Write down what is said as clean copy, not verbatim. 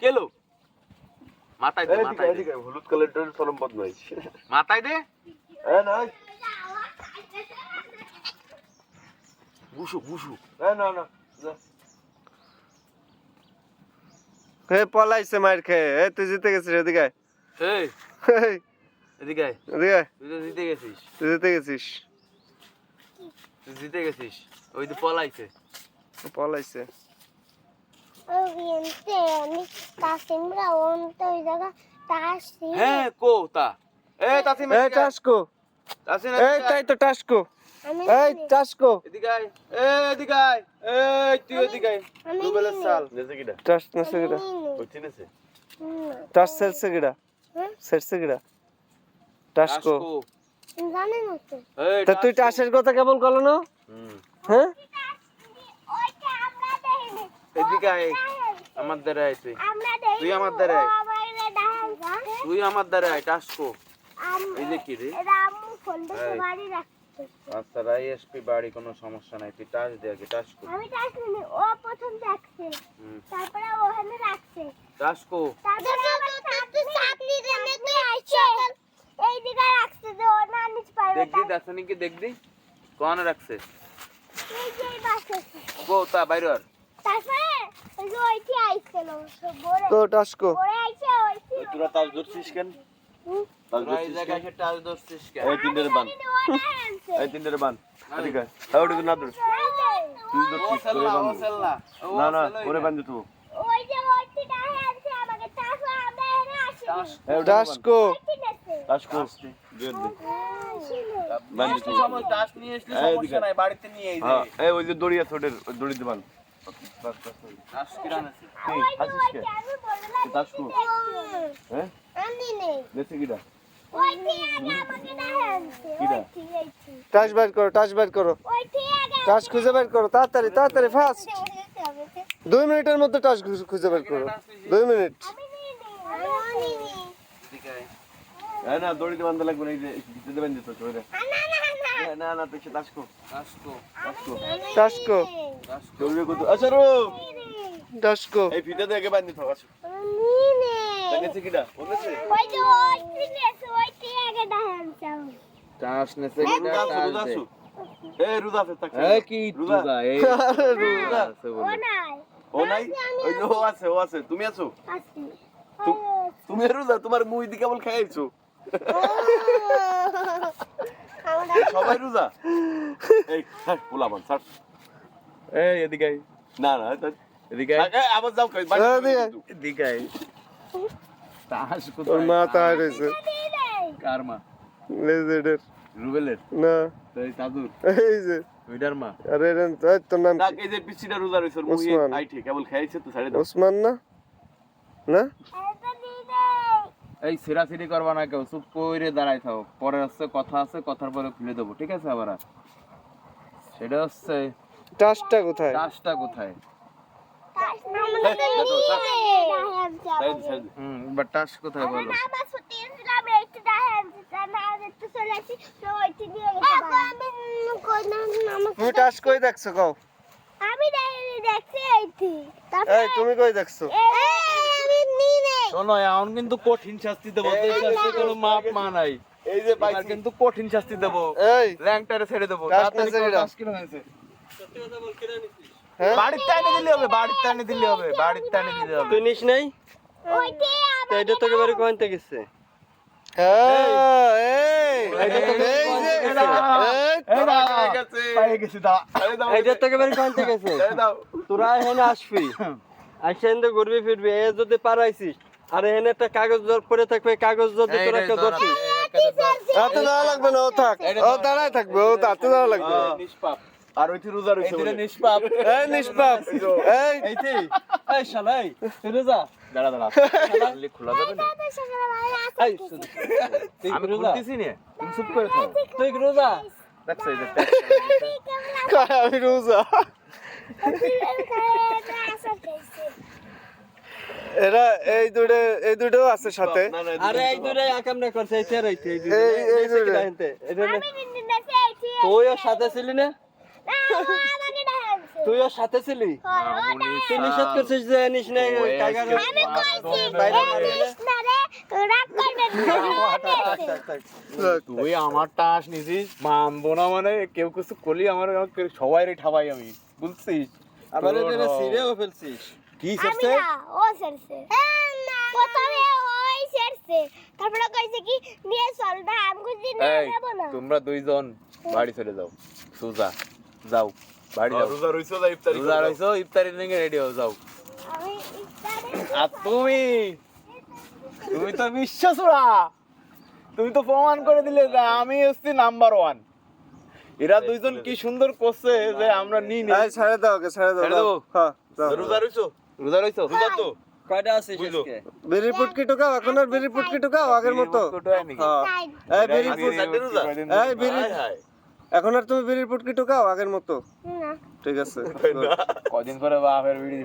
কেলো মাথায় দে মাথায় দে এদিকে হলুদ কালারটার চরম বদমাইশ মাথায় দে না বুসু বুসু না হে পলাইছে মার খেয়ে এ তুই জিতে গেছিস এদিকে আয়। এই এই, এদিকে আয়। এদিকে আয়। তুই তো জিতে গেছিস তুই জিতে গেছিস তুই জিতে গেছিস ওই তো পলাইছে পলাইছে হ্যাঁ কো তা এ তাসিম এই টাস্কো তাসিম এই তাই তো টাস্কো এই টাস্কো এদিকে আয় এদিকে আয় এই তুই এদিকে আয় রুবেলের সাল নেছে কিটা টাস নসে গিরা বুঝছি নেছে টাস সেলসে গিরা সেলসে গিরা টাস্কো জানেন তো এই তা তুই টাসের কথা কেবল কলো না হ্যাঁ ওইটা আমরা দেইনি এদিকে আয় আমার দ্বারা আয় তুই আমরা দেইনি তুই আমার দ্বারা আয়। আমারে দাহান তুই আমার দ্বারা আয় টাস্কো এই যে কি রে রামু ফোনটা এই। বাড়ি রাখতে আচ্ছা রাইএসপি বাড়ি কোনো সমস্যা নাই তুই টাচ দে আগে টাস্কো আমি টাকনি ও প্রথম দেখছে তারপরে ওখানে রাখছে টাস্কো তারপরে আবার চাটনি জন্য তুই আইছে এই দিকে রাখছে যে ও না নিচ পারবে দেখবি দাসনি কি দেখবি কোন রাখছে এই যে বাসে গো তা বাইরে আর তারপরে ওই যে ওইটি আইছিল বড় তো টাস্কো বড় আইছে ওইটি তোরা তাজ ধরছিস কেন তাজ তোরা এই ধরছিস জায়গায় কেন এসে টাচ ধরছিস কেন এই তিনটের বান এই তিনটের বান এদিকে ওটা তো না ধর তুই ও ধরছিস সেল্লা তোরে ও বান সেল্লা না না ওরে বান দিত ওই যে ওইটি দাঁড়িয়ে আছে আমাকে তারপর আমরা এনে আসি টাস্কো ঠিক আছে তাজ কর দুই দে বান দিত সময় টাচ নিয়ে আসলে এই সমস্যা দিকে। নাই বাড়িতে নিয়ে এই যে হ্যাঁ এই ওই যে দড়ি আছে ওদের ওই দড়ি দে বান বাস বাস টাচ কিরান আছে কি হাসিস কে আমি বললাম তাজকো হ্যাঁ আমি নেই নেছে কিটা ওইটি আগে আমাকে দাঁড়িয়ে আছে কিরা? ওইটি এইটি টাস বাইর করো টাস বাইর করো ওইটি আগে টাস খুঁজে বের করো তাড়াতাড়ি তাড়াতাড়ি ফাস্ট 2 মিনিটের মধ্যে টাস খুঁজে বের করো 2 মিনিট আমি নেই আমি নেই এদিকে আয়। হ্যাঁ না দড়ি দে বান লাগবে না এই যে দিতে বান দিত তোরে না না না তুই তাজ কর টাস্কো টাস্কো টাস্কো দড়ি কত আচ্ছা রো টাস্কো এই ফিটা দে আগে বান দিত আচ্ছা আমি নেছে কিটা ও নেছে ওই যে ওইটি নেছে ওইটি আগে দাঁড়ান চাও টাচ নেছে রুদা আসু এই রুদা ফে তাক এই কি তুগা এই রুদা আছে ও বলে নাই ও নাই ওই যে ও আছে তুমি আছো আসি তুমি রুদা তোমার মুই দিকে কেবল খাইছো আমরা সবাই রুদা এই পোলা বান স্যার এই এদিকে আয়। না না এদিকে আয়। আবার যাও কই এদিকে আয়। টাচ তোর কোথায় মা তাই রয়েছে কার মা লেজেডের রুবেলের না এই দাদুর এই যে ওইটার মা আরে রে তোর নাম ডাক কি? এই যে পিছিটা রুদা রইছর মুই ওসমান। আইঠে কেবল খাইছে তো ছাড়ে দাও ওসমান না না এই সিরাসিরি করবা না কেউ চুপ করে দাঁড়াই থাও পরে হচ্ছে কথা আছে কথার পরে খুলে দেবো ঠিক আছে আবার সেটা হচ্ছে টাসটা কোথায় টাচটা কোথায় এবার টাচ কোথায় বলো তুমি টাস কই দেখছো কও আমি দেখছি এইটি এই তুমি কই দেখছো আমি নিয়ে শোনো এখন কিন্তু কঠিন শাস্তি দেবো যে শাস্তি কোনো মাপ মা নাই এই যে এবার পাইছি কিন্তু কঠিন শাস্তি দেবো এই র্যাঙ্কটারে ছেড়ে দেবো টাচ তাড়াতাড়ি নেছে করো, কিরা? টাচ কিরম হয়েছে? হ্যাঁ বাড়িতে এনে দিলে হবে বাড়িতে এনে দিলে হবে বাড়িতে এনে দিলে হবে তুই নিস নাই ওইটি তো এটা তোকে বাড়ি কোয়ান্তে গেছে হ্যাঁ এই এটা তোকে এই যে এই দাও। এই দাও, হয়ে গেছে। পায়ে গেছি দাও। ছাড়ে দাও এইটা তোকে বাড়ি কোয়ান্তে গেছে ছাড়ে দাও তোরা এখানে আসবি আসেন তো ঘুরবি ফিরবি এ যদি পারাইছিস আর এখানে একটা কাগজ জল পড়ে থাকবে কাগজ যদি এই তোরা রে, কেউ ধর, ধরছিস এই ধর। হাতে দেওয়া লাগবে না ও থাক ও দাঁড়ায় থাকবে ও হাতে দেওয়া লাগবে না। নিষ্পাপ আর ওইটি রোজা এই রইছে দুটো বলে। নিষ্পাপ এই নিষ্পাপ এই এইটি এই শালা এই তুই রোজা দাঁড়া দাঁড়া শালা খোলা যাবে না এই তুই আমি খুলতেছি নে তুমি চুপ করে থাও তুই রোজা দেখছ এই যে কয় আমি রোজা এরা এই দুটো আছে সাথে না, না, আরে এই দুটো আকাম না করছে এই তের এইতে এই দুটো এই দুটো। এটা তুই ওর সাথে ছিলি না আমাকে দেখাচ্ছে তুই ওর সাথে ছিলি উনি তুই নিষেধ করছিস যে নিস না কাগজ আমি কইছি বাইরে এই বাইরে। নিস না রে রাগ করবেন না তুই আমার টাস নিছিস মানবো না মানে কেউ কিছু করলি আমার সবাই রে ঠাবাই আমি বুঝছিস আবার এটা সিরেও ফেলছিস কি আমি করছে না ও সেরছে প্রথমে ওই সেরছে তারপরে কইছে কি নিয়ে চল না আমি কইছি না এই নেব না তোমরা দুইজন বাড়ি চলে যাও সুজা যাও বাড়ি যাও রোজা রইছো না ইফতারি রোজা রইছো ইফতারির দিকে রেডি হও যাও আমি ইফতারে আর তুমি তো বিশ্বাসরা তুমি তো প্রমাণ করে দিলে যে আমি হচ্ছি নাম্বার 1 এরা দুইজন কি সুন্দর করছে যে আমরা নিই নি এই ছেড়ে দাও ওকে ছেড়ে দাও ছেড়ে দেবো? হ্যাঁ যাও রোজা রইছো রোজা রইছো রোজা তো কয়টা আছিস বুঝলো। আজকে বিড়ি পুটকি টুকাও এখন আর বিড়ি পুটকি টুকাও আগের মতো হ্যাঁ এই বিড়ি আজকে চারটে রোজা? এই বিড়ি হায় হায় এখন আর তুমি বিড়ির পুটকি টুকাও আগের মতো না ঠিক আছে কদিন পরে বাপের বিড়ি